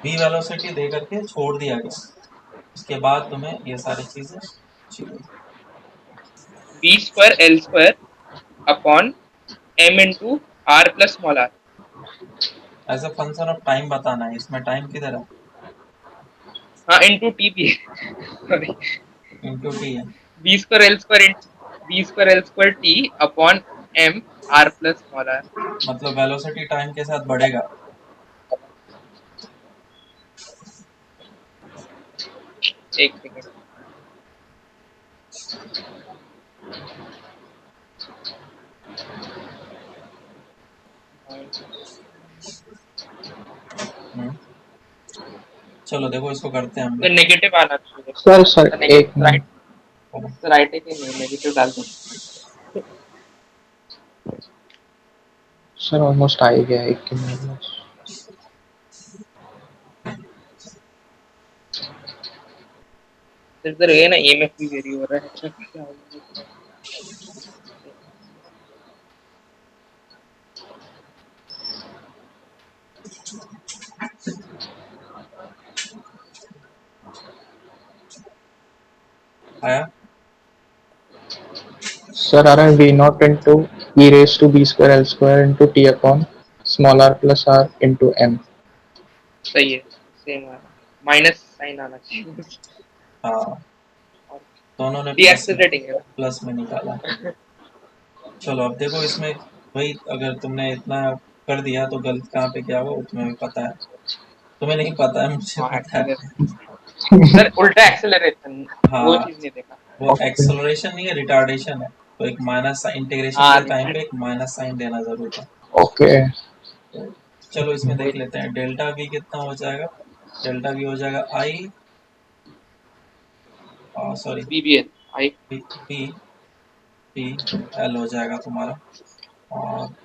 v वेलोसिटी दे करके छोड़ दिया गया, उसके बाद तुम्हें ये सारी चीजें चाहिए। b square l square upon m into r plus small r। As a function of time बताना है, इसमें टाइम किधर है? हाँ into t भी सॉरी इंटू टी है। b square l square b square l square t upon m r plus small r। मतलब velocity time के साथ बढ़ेगा। एक सेकंड। चलो देखो इसको करते हैं हम तो लोग। नेगेटिव आना चाहिए सर एक नेगेटिव राइट। मिनट राइट है कि नहीं, नेगेटिव डाल दो। सर ऑलमोस्ट आ ही गया, एक के मिनट में। इधर ये ना ईएमएफ भी वेरी हो रहा है, अच्छा क्या होगा? आया? सर आ रहा है V naught into E raise to B square L square into T upon small R plus R into M. सही है, सेम आ रहा है, माइनस साइन आना चाहिए। हाँ, दोनों ने डीएक्सेलरेटिंग है प्लस में निकाला। चलो अब देखो इसमें भाई, अगर तुमने इतना कर दिया तो गलत कहाँ पे क्या हुआ वो तुम्हें भी पता है। तुम्हें नहीं पता है, मुझे हाँ पता है। सर उल्टा एक्सेलरेशन, वो हाँ, चीज नहीं देखा। वो ओके एक्सेलरेशन नहीं है, रिटार्डेशन है। तो एक माइनस इंटीग्रेशन हाँ के टाइम पे एक माइनस साइन देना जरूर है। ओके तो चलो इसमें वही देख लेते हैं डेल्टा वी कितना हो जाएगा। डेल्टा वी हो जाएगा I, sorry BBL I P P P L हो जाएगा तुम्हारा। और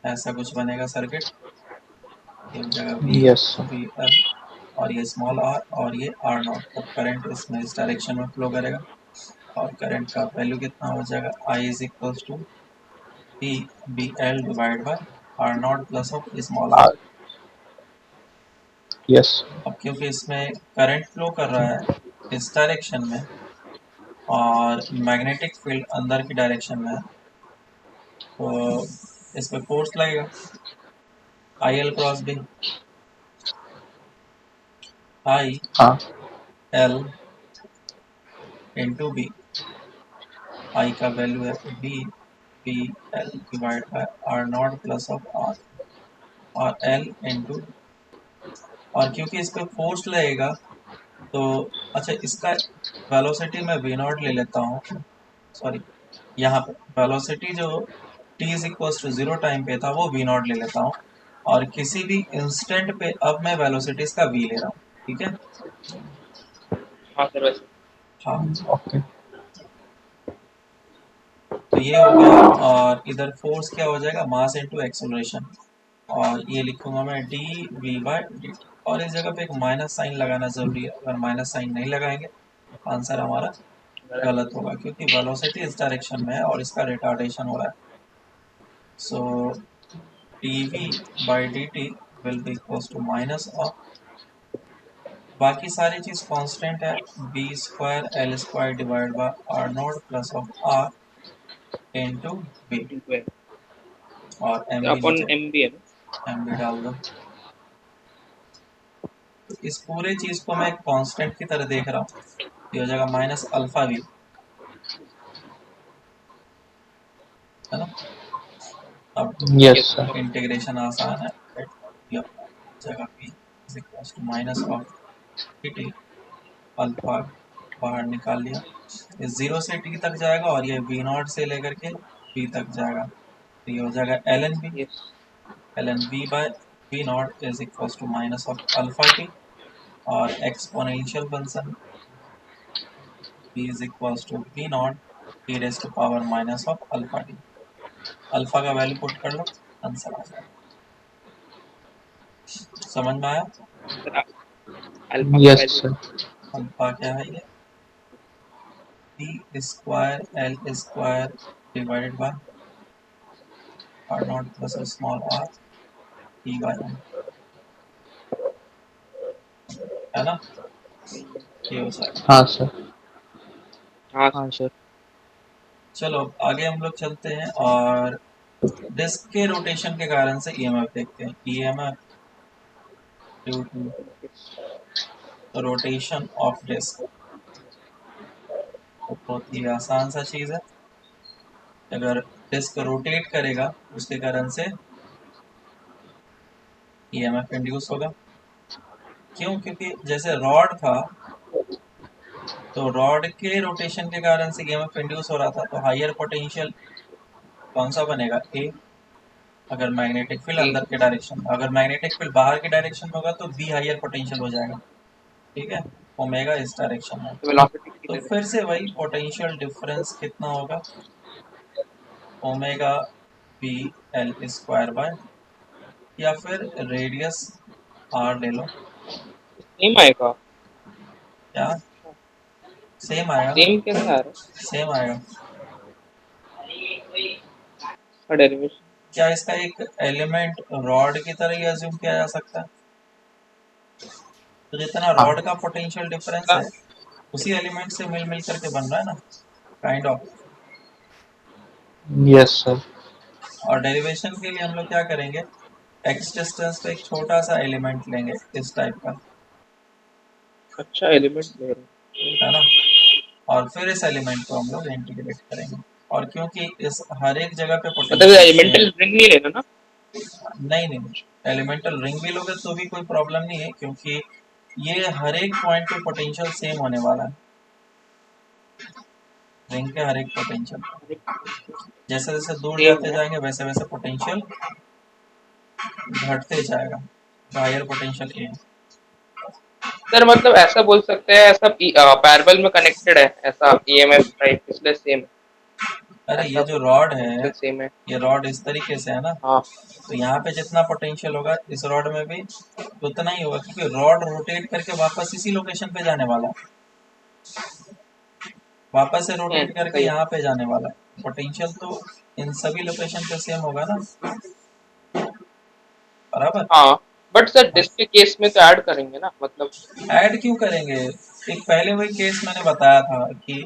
ऐसा कुछ बनेगा सर्किट, ये हो जाएगा V yes sir V L, और ये स्मॉल आर और ये आर नॉट। तब करंट इसमें इस डायरेक्शन में फ्लो करेगा। और करंट का वैल्यू कितना हो जाएगा? I is equals to P B L divide by R naught plus of small R. Yes अब क्योंकि इसमें करंट फ्लो कर रहा है इस डायरेक्शन में और मैग्नेटिक फील्ड अंदर की डायरेक्शन में है, तो इस पे फोर्स लगेगा I L cross B. I हाँ एल इंटू बी, आई का वैल्यू है B B L divide by R naught plus of R, और एल इंटू। और क्योंकि इस पे फोर्स लगेगा तो अच्छा, इसका वेलोसिटी मैं वी नॉट ले लेता हूँ। सॉरी, यहाँ पे वेलोसिटी जो t is equal to zero time पे था वो वी नॉट ले लेता हूँ, और किसी भी इंस्टेंट पे अब मैं वेलोसिटी इसका v ले रहा हूँ। ठीक है? हाँ सर वैसे हाँ, ओके तो ये हो गया। और इधर फोर्स क्या हो जाएगा? Mass into acceleration. और ये लिखूंगा मैं D V by D T, और इस जगह पे एक माइनस साइन लगाना जरूरी है। अगर माइनस साइन नहीं लगाएंगे आंसर हमारा गलत होगा, क्योंकि वेलोसिटी इस डायरेक्शन में है और इसका रिटार्डेशन हो रहा है। So dv by dt will be equals to minus of, बाकी सारी चीज कांस्टेंट है, B square L square divide by R naught plus of R into B. Into है और एम भी अपन नीचे, एम भी है एम भी डाल दो। तो इस पूरे चीज को मैं कांस्टेंट की तरह देख रहा हूँ, ये हो जाएगा माइनस अल्फा वी, है ना? अब यस यस सर इंटीग्रेशन आसान है, ये अपना जगह p is equal to minus of T, alpha बाहर निकाल लिया। ये जीरो से टी तक जाएगा और ये वी नॉट से लेकर के पी तक जाएगा, तो ये हो जाएगा L N B. Yes L N B by V naught is equal to minus of alpha T. और exponential function b is equals to b naught e raise to power minus of alpha D. Alpha का value put कर लो, answer आ जाएगा। समझ में आया? Sir alpha का Yes, वैल्यू sir. अल्फा क्या है ये? p square l square divided by r naught plus small r p bye m, है ना? ये हो जाएगा। हाँ सर। हाँ हाँ सर। चलो आगे हम लोग चलते हैं और डिस्क के रोटेशन के कारण से ईएमएफ देखते हैं। EMF due to rotation of disc, तो बहुत ही आसान सा चीज है। अगर डिस्क रोटेट करेगा उसके कारण से ईएमएफ इंड्यूस होगा। क्यों? क्योंकि जैसे रॉड था तो रॉड के रोटेशन के कारण से ईएमएफ इंड्यूस हो रहा था, तो हायर पोटेंशियल कौन सा बनेगा? ए। अगर मैग्नेटिक फील्ड ए अंदर के डायरेक्शन में, अगर मैग्नेटिक फील्ड बाहर के डायरेक्शन में होगा तो बी हायर पोटेंशियल हो जाएगा। ठीक है, ओमेगा इस डायरेक्शन में। वेलोसिटी की तो तरह। फिर से वही पोटेंशियल डिफरेंस कितना होगा? Omega B L square by, या फिर रेडियस आर ले लो। सेम आएगा। क्या सेम आएगा ना? सेम कैसे आ रहा सेम आएगा। है डेरिवेशन? क्या इसका एक एलिमेंट रॉड की तरह ही अज्यूम किया जा सकता है? तो जितना हाँ। रॉड का पोटेंशियल डिफरेंस है उसी एलिमेंट से मिल मिल करके बन रहा है ना, काइंड ऑफ। Yes, sir. और डेरिवेशन के लिए हम लोग क्या करेंगे? एक्स डिस्टेंस पे एक छोटा सा एलिमेंट लेंगे इस टाइप का, अच्छा एलिमेंट ले रहे है ना, और फिर इस एलिमेंट को हम लोग इंटीग्रेट करेंगे। और क्योंकि इस हर एक जगह पे मतलब पोटेंशियल सेम, एलिमेंटल रिंग नहीं लेना ना? नहीं एलिमेंटल रिंग भी लोगे तो भी कोई प्रॉब्लम नहीं है, क्योंकि ये हर एक पॉइंट पे पोटेंशियल सेम होने वाला है। रिंग के हर एक पोटेंशियल जैसे जैसे दूर सेम जाते है जाएंगे वैसे वैसे पोटेंशियल घटते जाएगा, तो हायर पोटेंशियल ए। सर, मतलब ऐसा बोल सकते हैं, ऐसा पैरेलल में कनेक्टेड है ऐसा ईएमएफ टाइप, इसलिए सेम अरे ऐसा ये जो रॉड है, पोटेंशियल सेम है। ये रॉड इस तरीके से है ना, हाँ तो यहाँ पे जितना पोटेंशियल होगा इस रॉड में भी उतना ही होगा, क्योंकि रॉड रोटेट करके वापस इसी लोकेशन पे जाने वाला है, वापस से रोटेट करके सही है। यहाँ पे जाने वाला है। पोटेंशियल तो इन सभी लोकेशन पे सेम होगा ना, बराबर। हाँ बट सर डिस्क के केस में तो ऐड करेंगे ना, मतलब ऐड क्यों करेंगे? एक पहले वही केस मैंने बताया था कि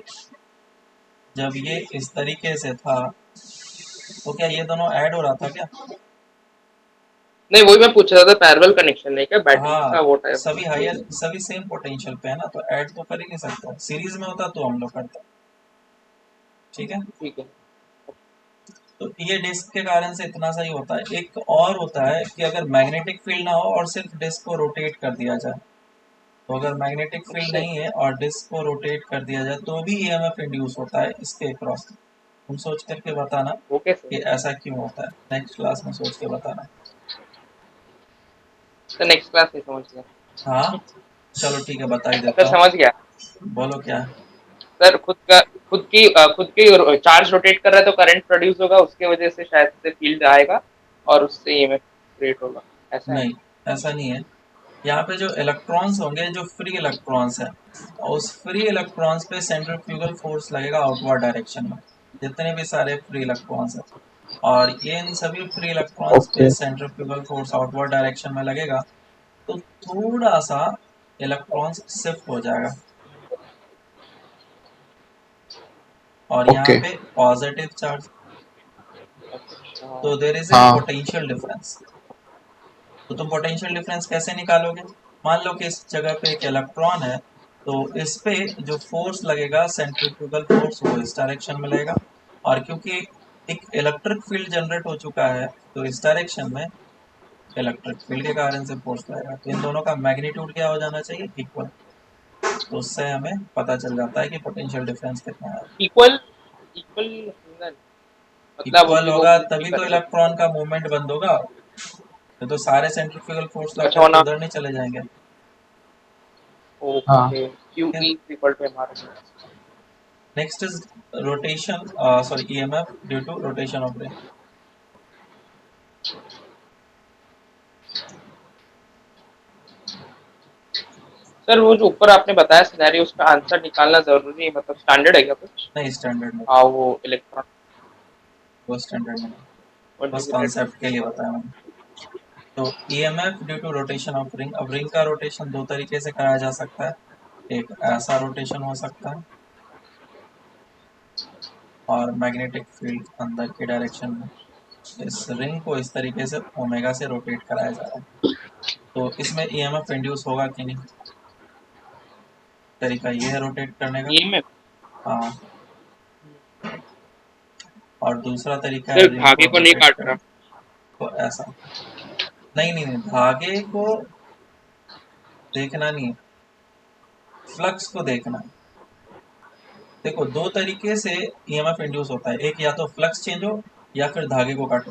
जब ये इस तरीके से था तो क्या ये दोनों ऐड हो रहा था क्या? नहीं, वही मैं पूछ रहा था, पैरेलल कनेक्शन नहीं क्या बैटरी हाँ, का वो टाइप? सभी हायर सभी सेम पोटेंशियल पे है ना, तो ऐड तो कर ही नहीं सकता। सीरीज में होता तो हम लोग करते। ठीक है, ठीक है। तो ये डिस्क के कारण से इतना सही होता है। एक और होता है कि अगर मैग्नेटिक फील्ड ना हो और सिर्फ डिस्क को रोटेट कर दिया जाए, तो अगर मैग्नेटिक फील्ड उससे नहीं है और डिस्क को रोटेट कर दिया जाए तो भी ईएमएफ इंड्यूस होता है इसके क्रॉस। तुम सोच करके बताना वो कैसे? कि ऐसा क्यों होता है, नेक्स्ट क्लास में सोच के बताना। सर नेक्स्ट क्लास नहीं समझ गया। हाँ चलो ठीक है, बता ही सर देता समझ गया। हूँ, बोलो क्या। सर खुद की चार्ज रोटेट कर रहा है तो करंट प्रोड्यूस होगा, उसके वजह से शायद से फील्ड आएगा और उससे ईएमएफ क्रिएट होगा, ऐसा है? नहीं, ऐसा नहीं है। यहाँ पे जो इलेक्ट्रॉन्स होंगे, जो फ्री इलेक्ट्रॉन्स है, उस फ्री इलेक्ट्रॉन्स पे सेंट्रीफ्यूगल फोर्स लगेगा आउटवर्ड डायरेक्शन में, जितने भी सारे फ्री इलेक्ट्रॉन्स हैं। और ये इन सभी फ्री इलेक्ट्रॉन्स पे Okay. Centrifugal force outward direction में लगेगा, तो थोड़ा सा इलेक्ट्रॉन्स शिफ्ट हो जाएगा, और यहाँ Okay. पे पॉजिटिव चार्ज, अच्छा। तो देर इज ए हाँ. Potential difference. तो तुम पोटेंशियल डिफरेंस कैसे निकालोगे? मान लो कि इस जगह पे एक इलेक्ट्रॉन है, तो इस पे जो फोर्स लगेगा सेंट्रीफ्यूगल फोर्स वो इस डायरेक्शन में लगेगा, और क्योंकि एक इलेक्ट्रिक फील्ड जनरेट हो चुका है तो इस डायरेक्शन में इलेक्ट्रिक फील्ड के कारण से फोर्स लगेगा, तो इन दोनों का मैग्नीट्यूड क्या हो जाना चाहिए? इक्वल। तो उससे हमें पता चल जाता है कि पोटेंशियल डिफरेंस कितना है। इक्वल इक्वल होगा नहीं। मतलब इक्वल अभी वो होगा मूव नहीं तभी तो करेगा। इलेक्ट्रॉन का मूवमेंट बंद होगा, तो सारे सेंट्रीफ्यूगल फोर्स लग अच्छा करके होना। उधर नहीं चले जाएंगे। हाँ okay, Q E equal to M R. Next is rotation, sorry EMF due to rotation of ring. Sir वो जो ऊपर आपने बताया सिनेरियो, उसका आंसर निकालना जरूरी है, मतलब स्टैंडर्ड है क्या कुछ? नहीं स्टैंडर्ड नहीं, हाँ, वो इलेक्ट्रॉन वो स्टैंडर्ड नहीं, बस कंट्रीब्यूटेड टू। कॉन्सेप्ट के लिए बताया मैंने। तो EMF due to rotation of ring, अब रिंग का रोटेशन दो तरीके से कराया जा सकता है, एक ऐसा रोटेशन हो सकता है और मैग्नेटिक फील्ड अंदर की डायरेक्शन में इस रिंग को इस तरीके से ओमेगा से रोटेट कराया जा रहा है, तो इसमें ईएमएफ इंड्यूस होगा कि नहीं? तरीका ये है रोटेट करने का। ये में हाँ, और दूसरा तरीका है सिर्फ रिंग धागे को को नहीं रोटेट काट करना, रहा। तो ऐसा नहीं, धागे को देखना नहीं है, फ्लक्स को देखना है। देखो दो तरीके से ईएमएफ इंड्यूस होता है, एक या तो फ्लक्स चेंज हो या फिर धागे को काटो,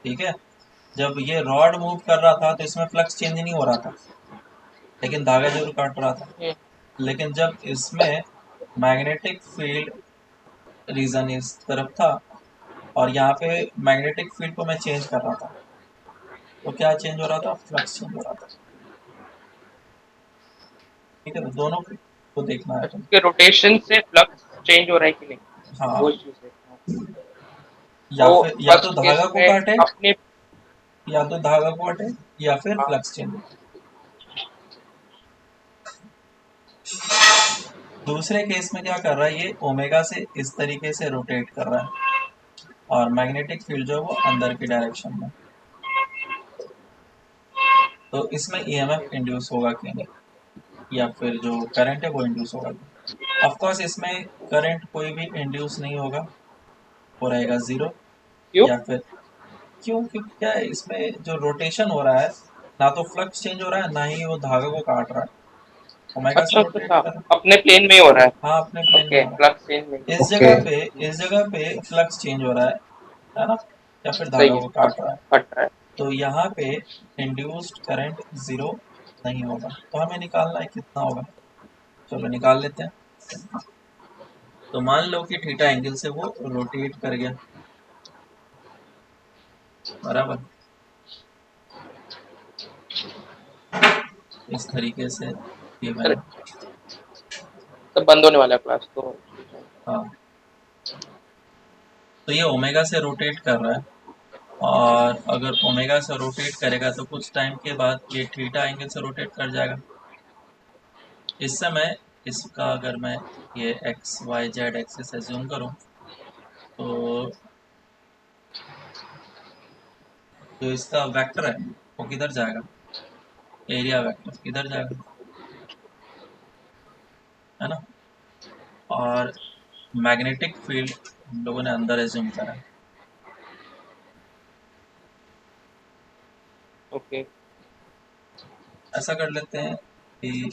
ठीक है। जब ये रॉड मूव कर रहा था तो इसमें फ्लक्स चेंज नहीं हो रहा था, लेकिन धागा जरूर काट रहा था। लेकिन जब इसमें मैग्नेटिक फील्ड रीजन इस तरफ था और यहाँ पे मैग्नेटिक फील्ड को मैं चेंज कर रहा था, तो क्या चेंज हो रहा था? फ्लक्स चेंज हो रहा था, ठीक है। तो दोनों को देखना है तुम। इसके रोटेशन से फ्लक्स चेंज हो रहा है कि नहीं, वो हाँ, चीज देखना है। या तो फिर या तो फर्स्ट धागा केस को में काटे, अपने, या तो धागा को काटे या फिर हाँ, फ्लक्स चेंज हो। दूसरे केस में क्या कर रहा है, ये ओमेगा से इस तरीके से रोटेट कर रहा है और मैग्नेटिक फील्ड जो है वो अंदर की डायरेक्शन में, तो इसमें ईएमएफ इंड्यूस होगा कि नहीं, या फिर जो करंट है वो इंड्यूस होगा। ऑफ कोर्स इसमें करंट कोई भी इंड्यूस नहीं होगा, वो रहेगा जीरो। क्यों? या फिर क्यों? क्योंकि क्या है, इसमें जो रोटेशन हो रहा है, ना तो फ्लक्स चेंज हो रहा है ना ही वो धागा को काट रहा है, ओमेगा से अच्छा अच्छा रोटेट अच्छा, कर रहा है। अपने प्लेन में ही हो रहा है। हाँ, अपने प्लेन में ओके, हो रहा फ्लक्स चेंज नहीं। है। इस ओके जगह पे, इस जगह पे फ्लक्स चेंज हो रहा है ना, या फिर धागा सही है, को अब काट रहा है, कट रहा है। तो यहाँ पे इंड्यूस्ड करंट जीरो नहीं होगा। तो हमें निकालना है कितना होगा, चलो निकाल लेते हैं। तो मान लो कि थीटा एंगल से वो रोटेट कर गया, बराबर, इस तरीके से ये सर, मैंने, तो बंद होने वाला है क्लास तो। हाँ, तो ये ओमेगा से रोटेट कर रहा है, और अगर ओमेगा से रोटेट करेगा तो कुछ टाइम के बाद ये थीटा एंगल से रोटेट कर जाएगा। इस समय इसका अगर मैं ये एक्स वाई जेड एक्सिस से जूम करूं, तो जो इसका वेक्टर है वो किधर जाएगा, एरिया वेक्टर किधर जाएगा, है ना। और मैग्नेटिक फील्ड हम लोगों ने अंदर एज्यूम करा है। ओके, ऐसा कर लेते हैं कि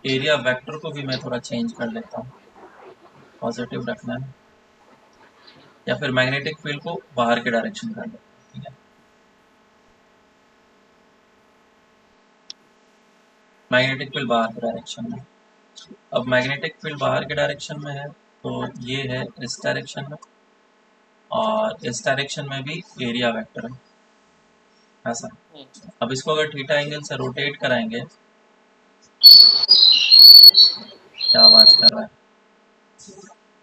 एरिया वेक्टर को भी मैं थोड़ा चेंज कर लेता हूँ, पॉजिटिव रखना है, या फिर मैग्नेटिक फील्ड को बाहर के डायरेक्शन कर लेते हैं, ठीक है। मैग्नेटिक फील्ड बाहर के डायरेक्शन में, अब मैग्नेटिक फील्ड बाहर के डायरेक्शन में है, तो ये है इस डायरेक्शन में, और इस डायरेक्शन में भी एरिया वेक्टर है, ऐसा। अब इसको अगर थीटा एंगल से रोटेट कराएंगे, क्या आवाज कर रहा है,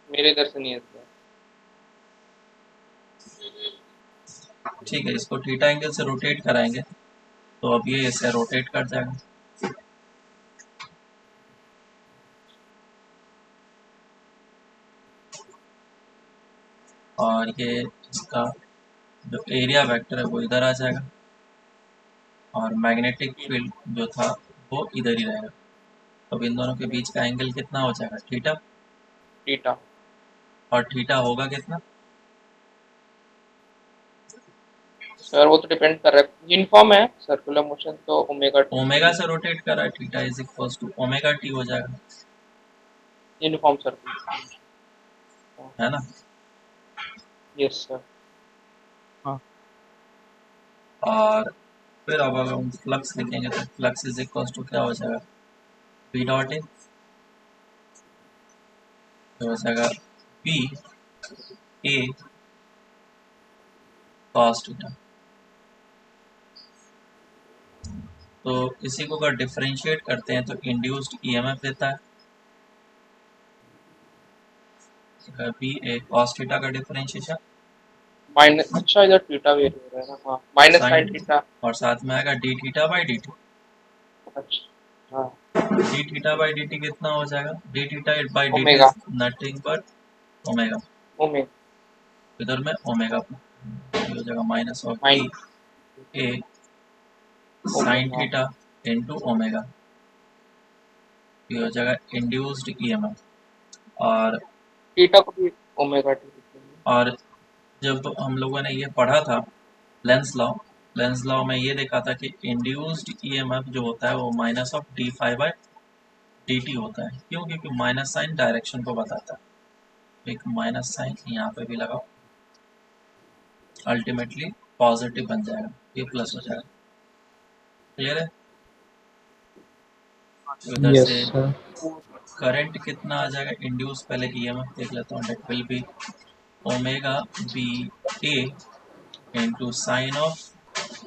मेरे इधर से नहीं है सर। ठीक है, इसको थीटा एंगल से रोटेट कराएंगे तो अब ये इसे रोटेट कर जाएगा, और ये इसका जो एरिया वेक्टर है वो इधर आ जाएगा, और मैग्नेटिक फील्ड जो था वो इधर ही रहेगा। अब इन दोनों के बीच का एंगल कितना हो जाएगा, थीटा, थीटा। और थीटा होगा कितना, सर वो तो डिपेंड कर रहा है, यूनिफॉर्म है सर्कुलर मोशन तो ओमेगा टी ओमेगा से रोटेट कर रहा है, theta is equal to omega T हो जाएगा, यूनिफॉर्म सर्कुलर। है ना। Yes sir. हाँ, और फिर अब अगर हम फ्लक्स लिखेंगे तो फ्लक्स इज इक्वल टू क्या हो जाएगा, बी डॉट ए हो जाएगा बी ए कॉस थीटा। तो इसी को अगर डिफरेंशिएट करते हैं तो इंड्यूस्ड ईएमएफ देता है बी ए कॉस थीटा का डिफरेंशिएशन माइनस, अच्छा इधर थीटा वेरी हो रहा है ना, हाँ माइनस साइन साइन थीटा। और साथ में आएगा D theta by D T. अच्छा हाँ, D theta by D T कितना हो जाएगा, D theta by D T omega is nothing but omega, omega इधर में ओमेगा हो जाएगा minus of be mine A sine omega theta into omega, ये हो जाएगा इंड्यूस्ड ईएमएफ। और थीटा को भी ओमेगा टी लिखेंगे। और जब हम लोगों ने ये पढ़ा था लेंस लॉ में ये देखा था कि इंड्यूस्ड ईएमएफ जो होता है वो minus of D phi by D T होता है। क्यों? क्योंकि माइनस साइन डायरेक्शन को बताता है। एक माइनस साइन यहाँ पे भी लगाओ, अल्टीमेटली पॉजिटिव बन जाएगा, ये प्लस हो जाएगा। क्लियर है? तो इधर Yes, से sir. करंट कितना आ जाएगा इंड्यूस, पहले ईएमएफ देख लेता हूँ, that will be omega B A into sine of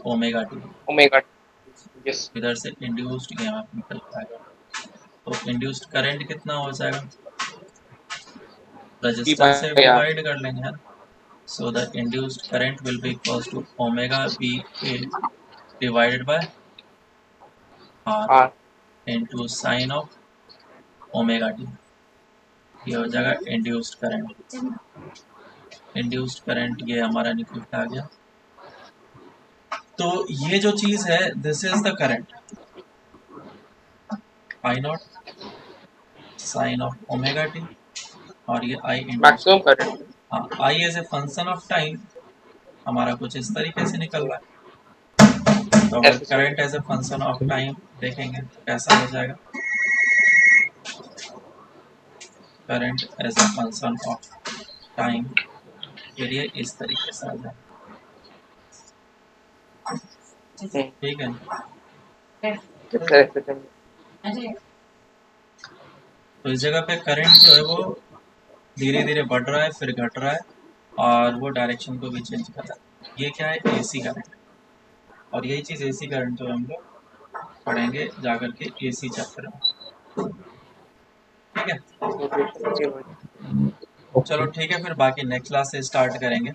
omega T. Omega T, yes इधर से इंड्यूस्ड ईएमएफ निकल पाएगा। तो इंड्यूस्ड करंट कितना हो जाएगा, डी रजिस्टर से बाई आर। डिवाइड कर लेंगे यार। So the induced current will be equal to omega B A divided by R R into sine of omega T. ये हो जाएगा इंड्यूस्ड करंट। इंड्यूस्ड करंट ये हमारा निकल के आ गया। तो ये जो चीज है this is the current I naught sine of omega t, और ये आई मैक्सिमम इंड्यूस्ड। करंट। हाँ, I as a function of time हमारा कुछ इस तरीके से निकल रहा है। तो अगर ऐसे करंट चलेगा। As a function of Okay. Time देखेंगे तो कैसा हो जाएगा, current as a function of time फिर ये इस तरीके से आ जाएगा। ठीक है? ऐसे चलेगा। तो इस जगह पे करंट जो है वो धीरे धीरे बढ़ रहा है फिर घट रहा है और वो डायरेक्शन को भी चेंज कर रहा है। ये क्या है, एसी करंट। और यही चीज एसी करंट जो हम लोग पढ़ेंगे जाकर के एसी चैप्टर में। ठीक है, रोटेशन के वजह चलो Okay. ठीक है, फिर बाकी नेक्स्ट क्लास से स्टार्ट करेंगे।